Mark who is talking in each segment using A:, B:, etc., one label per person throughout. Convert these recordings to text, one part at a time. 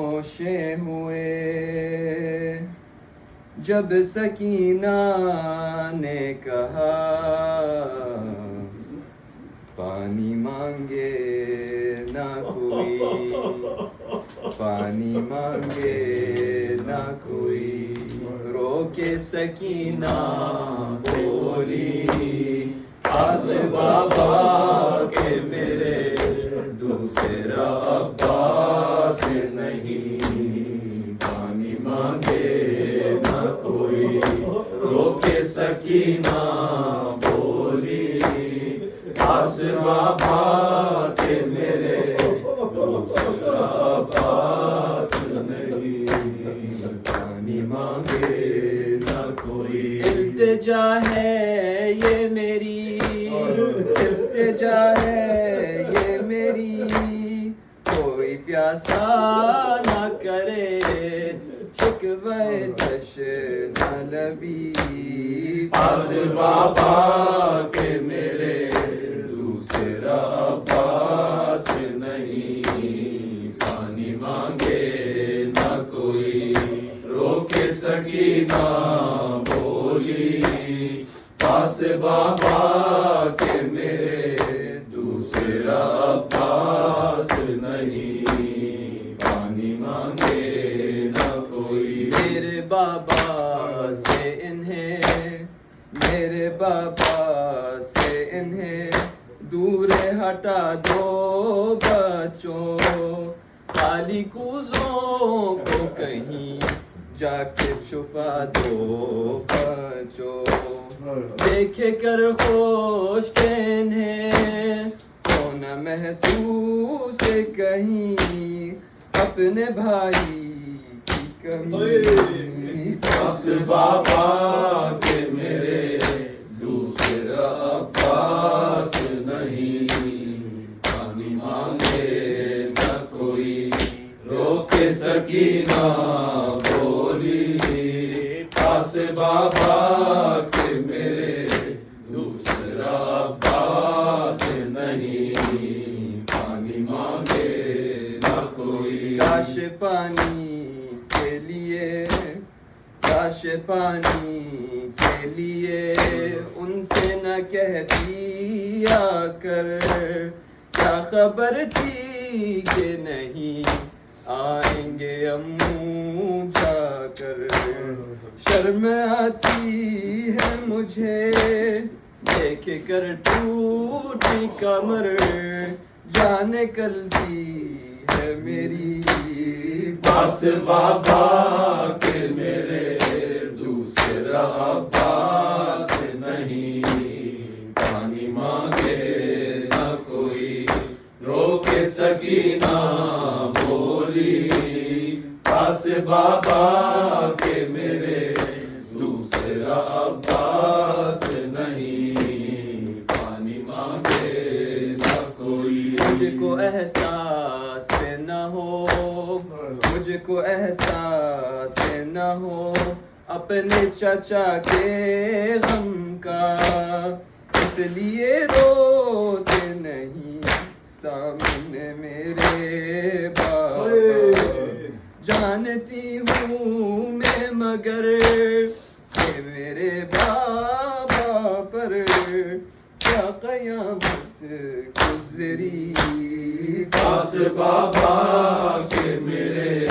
A: خاموشیں ہوئے جب سکینہ نے کہا پانی مانگے نہ کوئی، پانی مانگے نہ کوئی، رو کے سکینہ بولی آس بابا کہ میرے دوسرا عباس نہیں، پانی مانگے نہ کوئی، رو کے سکینہ بولی آس بابا کہ میرے دوسرا عباس نہیں، پانی مانگے نہ کوئی۔ التجا ہے یہ میری، التجا ہے یہ میری، کوئی پیاسا نہ کرے شکوہ تشنہ لبی، آس بابا کہ میرے دوسرا عباس نہیں، پانی مانگے نہ کوئی، رو کے سکینہ بولی آس بابا کہ میرے دوسرا عباس نہیں، پانی مانگے نہ کوئی۔ میرے بابا سے انہیں، میرے بابا سے انہیں دور ہٹا دو بچوں، خالی کوزوں کو کہیں جا کے چھپا دو بچوں، دیکھے کر خوش کہ انہیں ہونا محسوس کہیں اپنے بھائی کی کمی، آس بابا کہ میرے دوسرا عباس نہیں، پانی مانگے نہ کوئی، رو کے سکینہ بولی آس بابا کہ میرے دوسرا عباس نہیں، پانی مانگے نہ کوئی۔ کاش پانی کے لیے، کاش پانی کے لیے ان سے نہ کہہ دیا کر، کیا خبر تھی کہ نہیں آئیں گے امو جا کر، شرم آتی ہے مجھے دیکھ کر ٹوٹی کمر، جان نکلتی ہے میری آس بابا کہ میرے دوسرا عباس نہیں، پانی مانگے نہ کوئی، رو کے سکینہ بولی آس بابا کہ میرے دوسرا عباس نہیں، پانی مانگے نہ کوئی۔ مجھ کو احساس نہ ہو، مجھ کو احساس نہ ہو اپنے چچا کے غم کا، اس لیے روتے نہیں سامنے میرے بابا، جانتی ہوں میں مگر کہ میرے بابا پر کیا قیامت گزری، آس بابا کہ میرے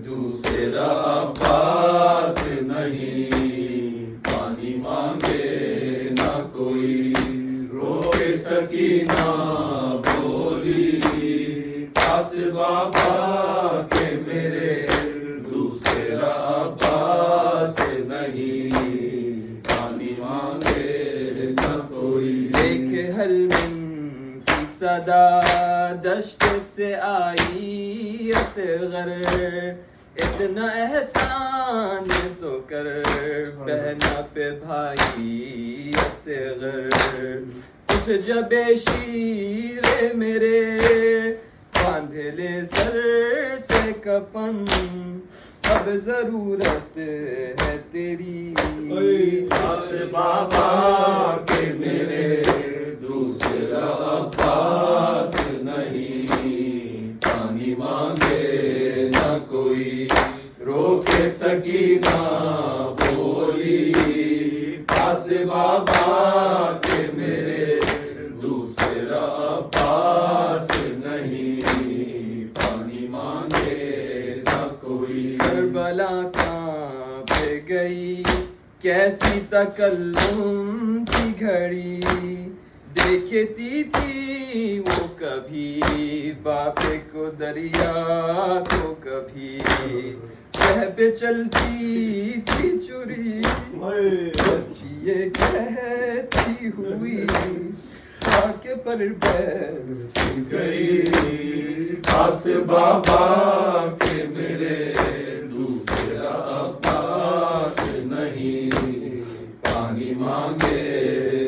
A: دوسرا عباس نہیں، پانی مانگے نہ کوئی، رو کے سکینہ بولی آس بابا کہ میرے دوسرا عباس نہیں، پانی مانگے نہ کوئی۔ دیکھ حلم کی صدا دشت سے آئی اصغر، اتنا احسان تو کر بہنا پہ بھائی اصغر، اٹھ جب شیر میرے باندھ لے سر سے کفن، اب ضرورت ہے تیری آس بابا کہ میرے دوسرا عباس نہیں، پانی مانگے نہ کوئی۔ کوئی روکے سکینہ بولی پاس بابا کے میرے دوسرا عباس نہیں پانی مانگے نہ کوئی
B: کربلا کہاں پہ گئی کیسی تکلم کی گھڑی دیکھتی تھی وہ کبھی باپ کو دریا تو کبھی شہ پہ چلتی تھی چوری یہ کہتی ہوئی خاک پر بیٹھ
A: گئی پاس بابا کے میرے دوسرا عباس نہیں پانی مانگے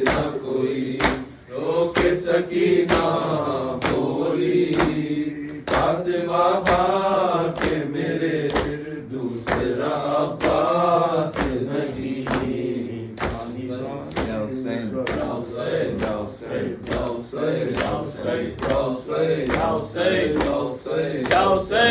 A: نہ کوئی روکے سکینہ بولی پاس بابا کے میرے دوسرا عباس نہیں پانی مانگے یا حسین یا حسین یا حسین یا حسین یا حسین یا حسین یا حسین یا حسین